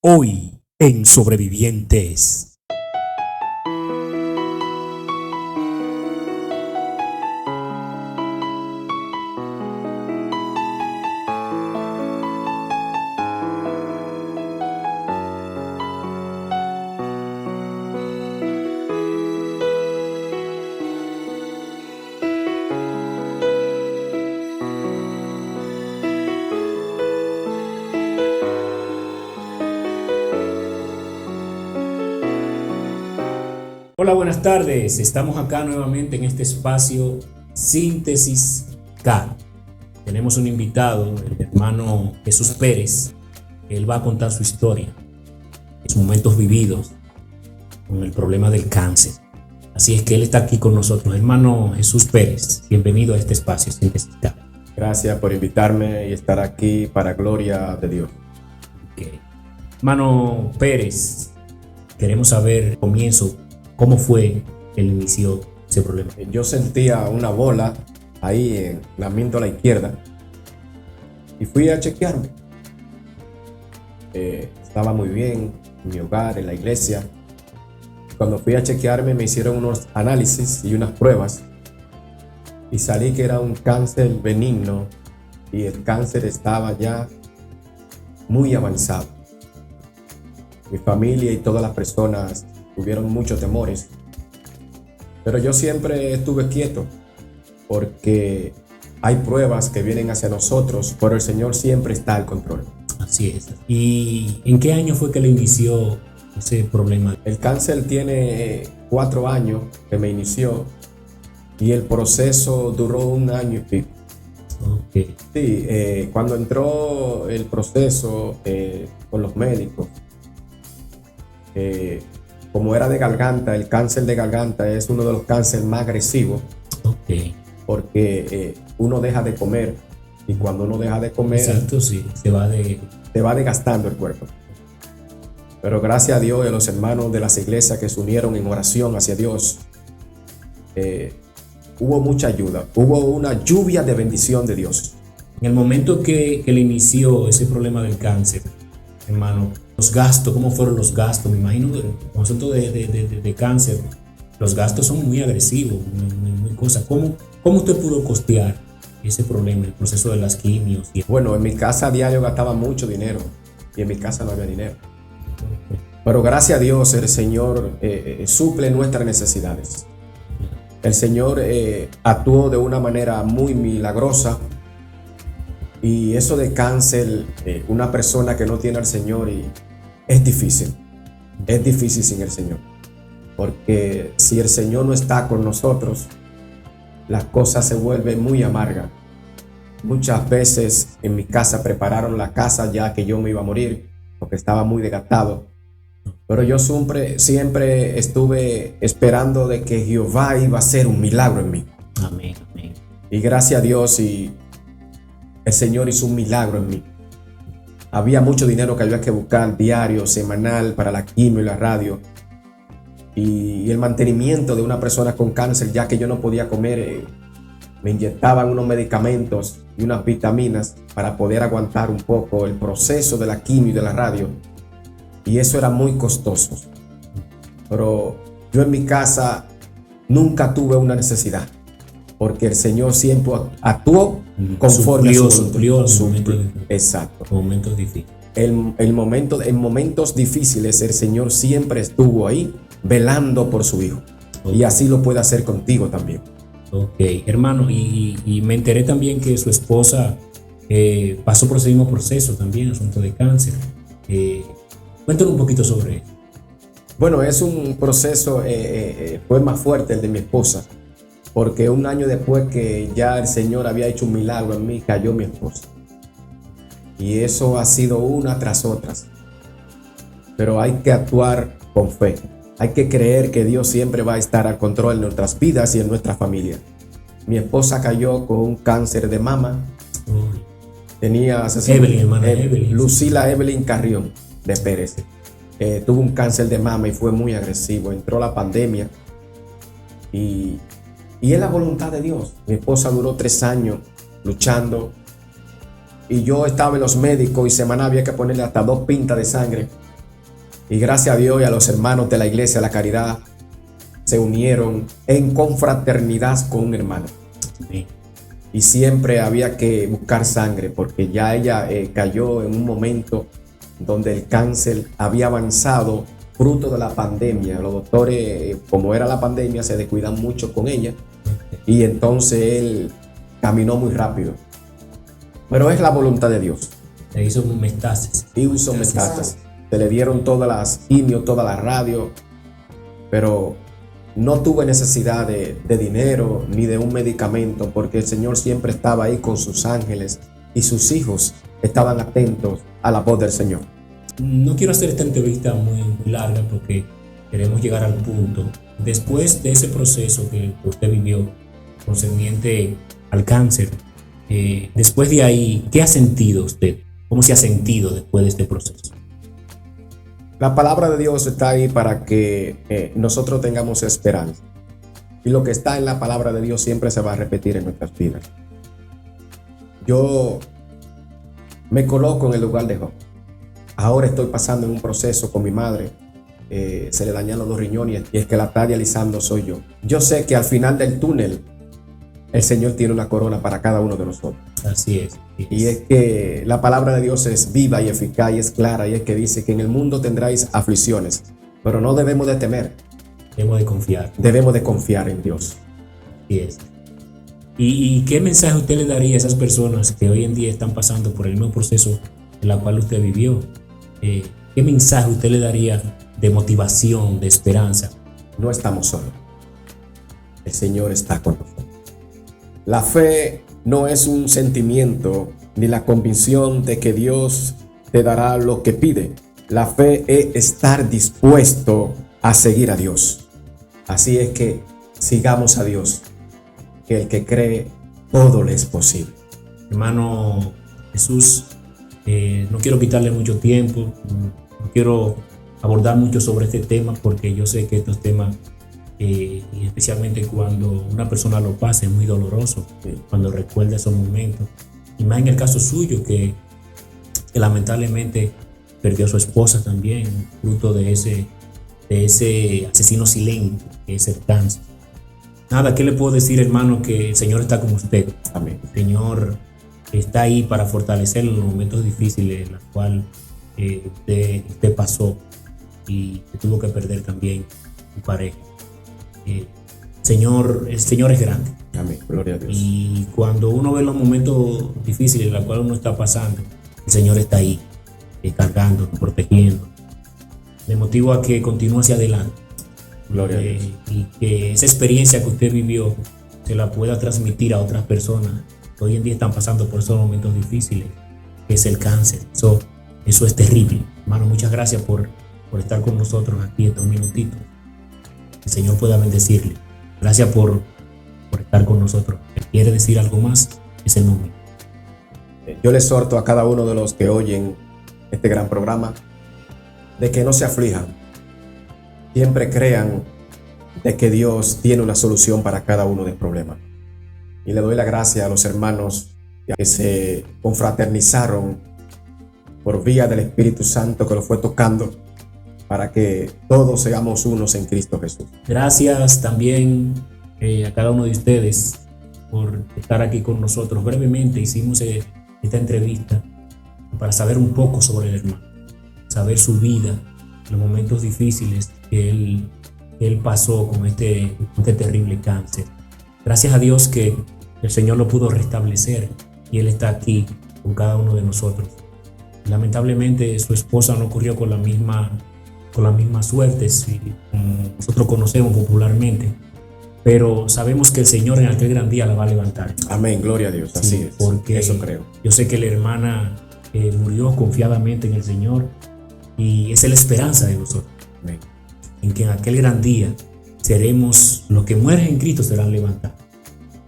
Hoy en Sobrevivientes. Hola, buenas tardes. Estamos acá nuevamente en este espacio Síntesis K. Tenemos un invitado, el hermano Jesús Pérez. Él va a contar su historia, sus momentos vividos con el problema del cáncer. Así es que él está aquí con nosotros. Hermano Jesús Pérez, bienvenido a este espacio Síntesis K. Gracias por invitarme y estar aquí para gloria de Dios. Okay. Hermano Pérez, queremos saber, comienzo, ¿cómo fue el inicio de ese problema? Yo sentía una bola ahí en la amígdala izquierda y fui a chequearme. Estaba muy bien en mi hogar, en la iglesia. Cuando fui a chequearme me hicieron unos análisis y unas pruebas y salí que era un cáncer benigno y el cáncer estaba ya muy avanzado. Mi familia y todas las personas tuvieron muchos temores, pero yo siempre estuve quieto porque hay pruebas que vienen hacia nosotros, pero el Señor siempre está al control. Así es. ¿Y en qué año fue que le inició ese problema? El cáncer tiene 4 años que me inició y el proceso duró 1 año y pico. Okay. Sí, cuando entró el proceso con los médicos, como era de garganta, el cáncer de garganta es uno de los cánceres más agresivos. Okay. Porque uno deja de comer y cuando uno deja de comer, exacto, sí, se va desgastando el cuerpo. Pero gracias a Dios y a los hermanos de las iglesias que se unieron en oración hacia Dios, hubo mucha ayuda, hubo una lluvia de bendición de Dios. En el momento que le inició ese problema del cáncer, hermano, los gastos, ¿cómo fueron los gastos? Me imagino que con asunto de cáncer, los gastos son muy agresivos, muy cosas. ¿Cómo usted pudo costear ese problema, el proceso de las quimios? Bueno, en mi casa a diario gastaba mucho dinero y en mi casa no había dinero. Pero gracias a Dios el Señor suple nuestras necesidades. El Señor actuó de una manera muy milagrosa. Y eso de cáncer, una persona que no tiene al Señor es difícil sin el Señor. Porque si el Señor no está con nosotros, las cosas se vuelven muy amargas. Muchas veces en mi casa prepararon la casa ya que yo me iba a morir, porque estaba muy desgastado. Pero yo siempre estuve esperando de que Jehová iba a hacer un milagro en mí. Amén, amén. Y gracias a Dios el Señor hizo un milagro en mí. Había mucho dinero que había que buscar diario, semanal, para la quimio y la radio. Y el mantenimiento de una persona con cáncer, ya que yo no podía comer, me inyectaban unos medicamentos y unas vitaminas para poder aguantar un poco el proceso de la quimio y de la radio. Y eso era muy costoso. Pero yo en mi casa nunca tuve una necesidad, porque el Señor siempre actuó conforme suplió exacto. Momentos difíciles. En momentos difíciles el Señor siempre estuvo ahí velando por su hijo. Okay. Y así lo puede hacer contigo también. Ok, hermano, y me enteré también que su esposa pasó por ese mismo proceso también, asunto de cáncer. Cuéntanos un poquito sobre eso. Bueno, es un proceso, fue más fuerte el de mi esposa. Porque 1 año después que ya el Señor había hecho un milagro en mí, cayó mi esposa. Y eso ha sido una tras otra. Pero hay que actuar con fe. Hay que creer que Dios siempre va a estar al control en nuestras vidas y en nuestra familia. Mi esposa cayó con un cáncer de mama. Tenía Evelyn. Lucila Evelyn Carrión de Pérez. Tuvo un cáncer de mama y fue muy agresivo. Entró la pandemia y es la voluntad de Dios. Mi esposa duró 3 años luchando y yo estaba en los médicos y semana había que ponerle hasta 2 pintas de sangre Y gracias a Dios y a los hermanos de la iglesia La Caridad se unieron en confraternidad con un hermano. Amén. Y siempre había que buscar sangre porque ya ella cayó en un momento donde el cáncer había avanzado fruto de la pandemia. Los doctores, como era la pandemia, se descuidan mucho con ella y entonces él caminó muy rápido. Pero es la voluntad de Dios. Le hizo un metástasis. Y hizo metástasis. Se le dieron todas las quimio, toda la radio, pero no tuve necesidad de dinero ni de un medicamento porque el Señor siempre estaba ahí con sus ángeles y sus hijos estaban atentos a la voz del Señor. No quiero hacer esta entrevista muy larga porque queremos llegar al punto. Después de ese proceso que usted vivió concerniente al cáncer, después de ahí, ¿qué ha sentido usted? ¿Cómo se ha sentido después de este proceso? La palabra de Dios está ahí para que nosotros tengamos esperanza. Y lo que está en la palabra de Dios siempre se va a repetir en nuestras vidas. Yo me coloco en el lugar de Job. Ahora estoy pasando en un proceso con mi madre. Se le dañan los 2 riñones y es que la está dializando soy yo. Yo sé que al final del túnel el Señor tiene una corona para cada uno de nosotros. Así es. Y es que la palabra de Dios es viva y eficaz y es clara y es que dice que en el mundo tendráis aflicciones, pero no debemos de temer. Debemos de confiar. Debemos de confiar en Dios. Así es. ¿Y qué mensaje usted le daría a esas personas que hoy en día están pasando por el mismo proceso en el cual usted vivió? ¿Qué mensaje usted le daría de motivación, de esperanza? No estamos solos. El Señor está con nosotros. La fe no es un sentimiento ni la convicción de que Dios te dará lo que pide. La fe es estar dispuesto a seguir a Dios. Así es que sigamos a Dios, que el que cree todo le es posible. Hermano Jesús, no quiero quitarle mucho tiempo, no quiero abordar mucho sobre este tema porque yo sé que estos temas, y especialmente cuando una persona lo pasa, es muy doloroso, cuando recuerda esos momentos. Y más en el caso suyo, que lamentablemente perdió a su esposa también, fruto de ese asesino silente que es el cáncer. Nada, ¿qué le puedo decir, hermano? Que el Señor está con usted. Amén. El Señor está ahí para fortalecerlo en los momentos difíciles en los cuales usted pasó y que tuvo que perder también su pareja. El Señor es grande. Amén. Gloria a Dios. Y cuando uno ve los momentos difíciles en los cuales uno está pasando, el Señor está ahí, cargando, protegiendo. Le motivo a que continúe hacia adelante. Gloria a Dios. Y que esa experiencia que usted vivió se la pueda transmitir a otras personas que hoy en día están pasando por esos momentos difíciles, que es el cáncer. Eso es terrible. Hermano, muchas gracias por estar con nosotros aquí estos minutitos. El Señor pueda bendecirle. Gracias por estar con nosotros. Si quiere decir algo más, es el momento. Yo le exhorto a cada uno de los que oyen este gran programa de que no se aflijan. Siempre crean de que Dios tiene una solución para cada uno de los problemas. Y le doy la gracia a los hermanos que se confraternizaron por vía del Espíritu Santo que lo fue tocando para que todos seamos unos en Cristo Jesús. Gracias también a cada uno de ustedes por estar aquí con nosotros. Brevemente hicimos esta entrevista para saber un poco sobre el hermano, saber su vida, los momentos difíciles que él pasó con este terrible cáncer. Gracias a Dios que el Señor lo pudo restablecer y él está aquí con cada uno de nosotros. Lamentablemente su esposa no corrió con la misma suerte, como nosotros conocemos popularmente, pero sabemos que el Señor en aquel gran día la va a levantar. Amén, gloria a Dios, así es, porque eso creo. Yo sé que la hermana murió confiadamente en el Señor y esa es la esperanza de nosotros. Amén. En que en aquel gran día seremos, los que mueren en Cristo serán levantados.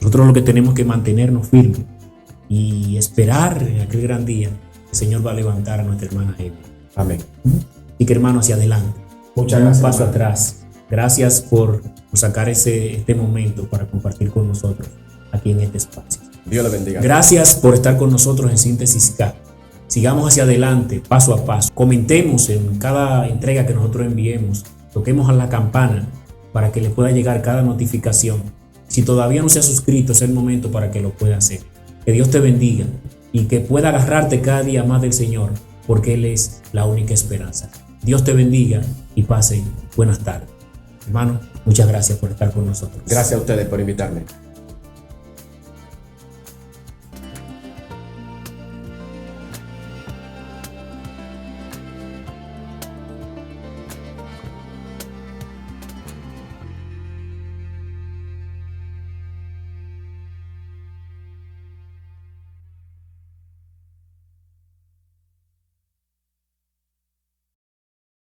Nosotros lo que tenemos que mantenernos firmes y esperar en aquel gran día, el Señor va a levantar a nuestra hermana Eva. Amén. Y que hermano, hacia adelante. Muchas gracias, un paso hermano. atrás. Gracias por sacar este momento para compartir con nosotros aquí en este espacio. Dios le bendiga. Gracias por estar con nosotros en Síntesis K. sigamos hacia adelante, paso a paso. Comentemos en cada entrega que nosotros enviemos, toquemos a la campana para que le pueda llegar cada notificación. Si todavía no se ha suscrito, es el momento para que lo pueda hacer. Que Dios te bendiga y que pueda agarrarte cada día más del Señor, porque Él es la única esperanza. Dios te bendiga y pase buenas tardes. Hermano, muchas gracias por estar con nosotros. Gracias a ustedes por invitarme.